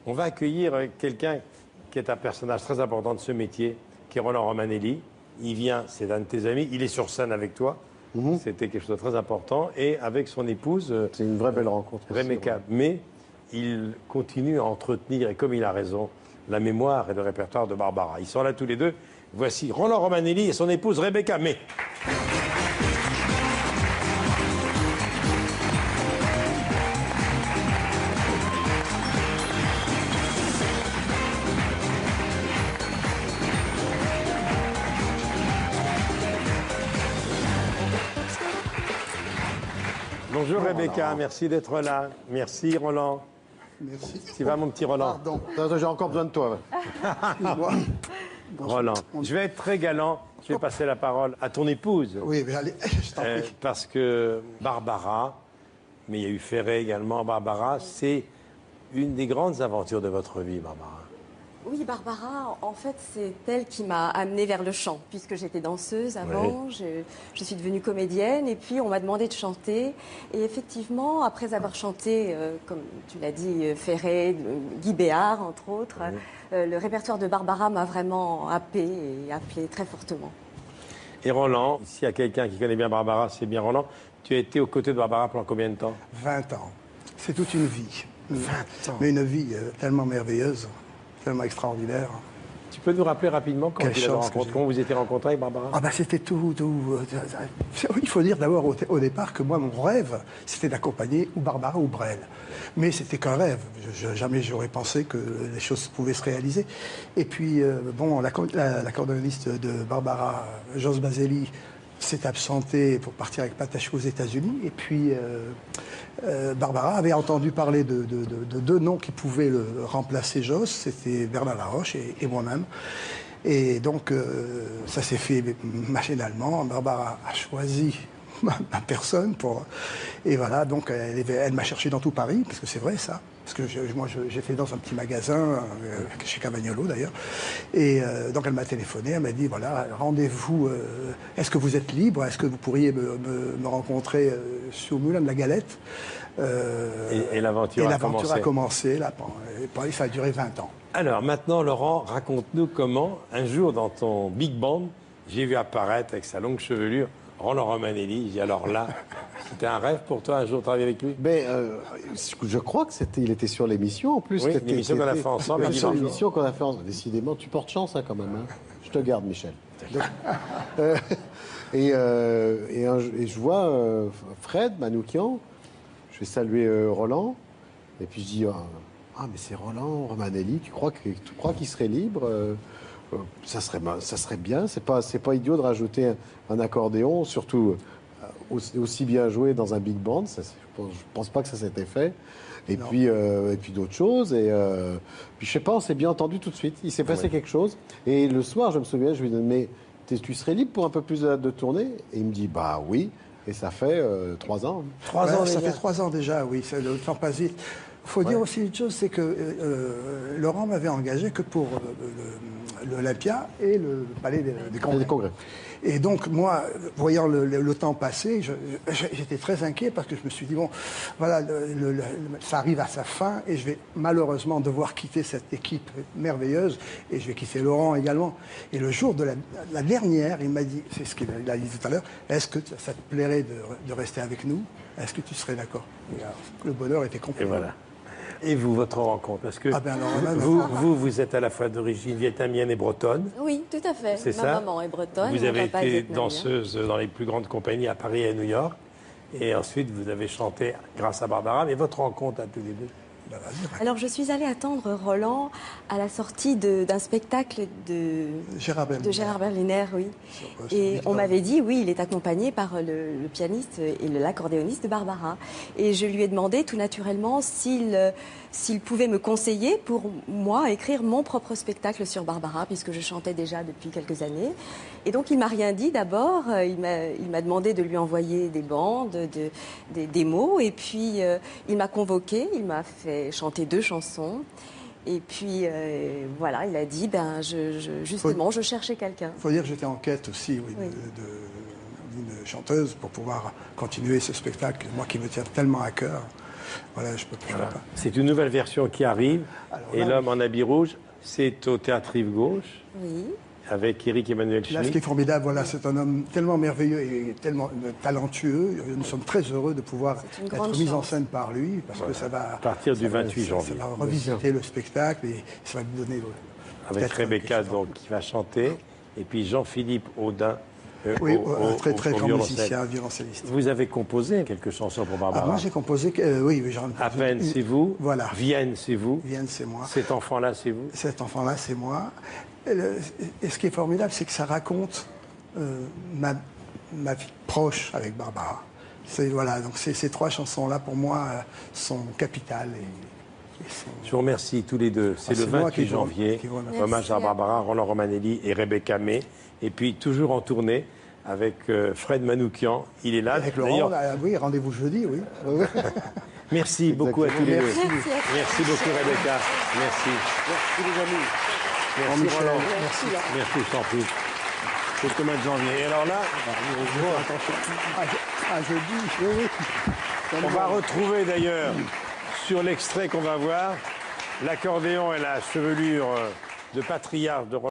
On va accueillir quelqu'un qui est un personnage très important de ce métier, qui est Roland Romanelli. Il vient, c'est un de tes amis, il est sur scène avec toi. C'était quelque chose de très important. Et avec son épouse, c'est une vraie belle rencontre. Rebecca. Mais il continue à entretenir, et comme il a raison, la mémoire et le répertoire de Barbara. Ils sont là tous les deux. Voici Roland Romanelli et son épouse Rebecca May. Bonjour Rebecca, merci d'être là. Merci Roland. Merci. Tu vas mon petit Roland? Pardon. Attends, j'ai encore besoin de toi. Excuse-moi. Roland, je vais être très galant. Je vais passer la parole à ton épouse. Oui, mais allez, je t'en prie. Parce que Barbara, mais il y a eu Ferré également, Barbara, c'est une des grandes aventures de votre vie, Barbara. Oui, Barbara, en fait, c'est elle qui m'a amenée vers le chant, puisque j'étais danseuse avant, je suis devenue comédienne, et puis on m'a demandé de chanter. Et effectivement, après avoir chanté, comme tu l'as dit, Ferré, Guy Béard, entre autres, le répertoire de Barbara m'a vraiment happée et appelée très fortement. Et Roland, s'il y a quelqu'un qui connaît bien Barbara, c'est bien Roland. Tu as été aux côtés de Barbara pendant combien de temps? 20 ans. C'est toute une vie. 20 ans. Mais une vie tellement merveilleuse, tellement extraordinaire. Tu peux nous rappeler rapidement quand vous étiez rencontrés avec Barbara? Ah ben c'était tout. Il faut dire d'abord au départ que moi, mon rêve, c'était d'accompagner ou Barbara ou Brel. Mais c'était qu'un rêve. Jamais j'aurais pensé que les choses pouvaient se réaliser. Et puis, bon, l'accordéoniste de Barbara, Jos Baselli, s'est absentée pour partir avec Pataché aux États-Unis. Et puis, Barbara avait entendu parler de deux noms qui pouvaient le remplacer Jos. C'était Bernard Laroche et moi-même. Et donc, ça s'est fait machinalement. Barbara a choisi ma personne pour... Et voilà, donc elle m'a cherché dans tout Paris, parce que c'est vrai ça. Parce que moi, j'ai fait dans un petit magasin, chez Cavagnolo d'ailleurs. Et donc elle m'a téléphoné, elle m'a dit, voilà, rendez-vous, est-ce que vous êtes libre? Est-ce que vous pourriez me rencontrer sur Moulin de la Galette? Et l'aventure a commencé. Là, ça a duré 20 ans. Alors maintenant, Laurent, raconte-nous comment, un jour dans ton big band, j'ai vu apparaître avec sa longue chevelure Roland Romanelli. J'ai dit, alors là, c'était un rêve pour toi un jour de travailler avec lui? Je crois que il était sur l'émission en plus. Oui, l'émission qu'on a fait ensemble. Sur l'émission qu'on a fait ensemble. Décidément, tu portes chance quand même. Hein. Je te garde, Michel. Et je vois Fred Manoukian. Je vais saluer Roland. Et puis je dis, mais c'est Roland Romanelli. Tu crois qu'il serait libre? Ça serait bien. C'est pas idiot de rajouter un accordéon, surtout aussi bien joué dans un big band. Je pense pas que ça s'était fait. Et puis d'autres choses. Et puis je sais pas, on s'est bien entendu tout de suite. Il s'est passé quelque chose. Et le soir, je me souviens, je lui dis, mais tu serais libre pour un peu plus de tournée? Et il me dit, bah oui. Et ça fait 3 ans. 3 ans déjà. Ça fait 3 ans déjà, oui. Le temps passe vite. Il faut dire aussi une chose, c'est que Laurent m'avait engagé que pour l'Olympia et le Palais des Congrès. Et donc, moi, voyant le temps passer, j'étais très inquiet parce que je me suis dit, bon, voilà, ça arrive à sa fin et je vais malheureusement devoir quitter cette équipe merveilleuse et je vais quitter Laurent également. Et le jour de la dernière, il m'a dit, c'est ce qu'il a dit tout à l'heure, est-ce que ça te plairait de rester avec nous? Est-ce que tu serais d'accord? Le bonheur était complet. Et voilà. Et vous, votre rencontre? Parce que vous êtes à la fois d'origine vietnamienne et bretonne. Oui, tout à fait. C'est ça. Ma maman est bretonne. Vous avez été danseuse dans les plus grandes compagnies à Paris et à New York. Et ensuite, vous avez chanté grâce à Barbara. Mais votre rencontre à tous les deux? Alors, je suis allée attendre Roland à la sortie d'un spectacle de Gérard Berliner, oui. Et on m'avait dit, oui, il est accompagné par le pianiste et l'accordéoniste de Barbara. Et je lui ai demandé tout naturellement s'il pouvait me conseiller pour moi écrire mon propre spectacle sur Barbara, puisque je chantais déjà depuis quelques années. Et donc, il m'a rien dit d'abord. Il m'a demandé de lui envoyer des bandes, des mots. Et puis, il m'a convoqué, il m'a fait chanter 2 chansons. Et puis, voilà, il a dit, justement, je cherchais quelqu'un. Il faut dire que j'étais en quête aussi d'une chanteuse pour pouvoir continuer ce spectacle, moi qui me tient tellement à cœur. Voilà, je peux pas. C'est une nouvelle version qui arrive. Et l'homme en habit rouge, c'est au Théâtre Rive Gauche, Oui. avec Éric Emmanuel Là, ce Schmitt. qui est formidable, voilà, c'est un homme tellement merveilleux et tellement talentueux. Nous sommes très heureux de pouvoir une être grande mis en chance. scène par lui, parce que ça va... À partir du 28 janvier. Ça va revisiter le spectacle et ça va lui donner... Avec peut-être Rebecca quelque chose. donc, qui va chanter, et puis Jean-Philippe Audin Oui, un très très au grand violoncelle. musicien, violoncelliste. Vous avez composé quelques chansons pour Barbara. Alors moi j'ai composé, oui, j'en ai À peine, c'est vous. Voilà. Vienne, c'est vous. Vienne, c'est moi. Cet enfant-là, c'est vous. Cet enfant-là, c'est moi. Et ce qui est formidable, c'est que ça raconte ma vie proche avec Barbara. Voilà, donc ces trois chansons-là, pour moi, sont capitales. Je vous remercie tous les deux. C'est le c'est moi 28 qui vous janvier. remercie. Hommage à Barbara, Roland Romanelli et Rebecca May. Et puis toujours en tournée avec Fred Manoukian. Il est là. Avec Laurent, D'ailleurs, oui, rendez-vous jeudi, oui. merci beaucoup à tous les deux. Merci. Merci beaucoup Rebecca. Merci. Merci les amis. Merci Roland. Merci. Merci, je t'en prie. C'est le mois de janvier. Et alors là, Jeudi, oui. on va retrouver d'ailleurs sur l'extrait qu'on va voir l'accordéon et la chevelure de patriarche de Roland.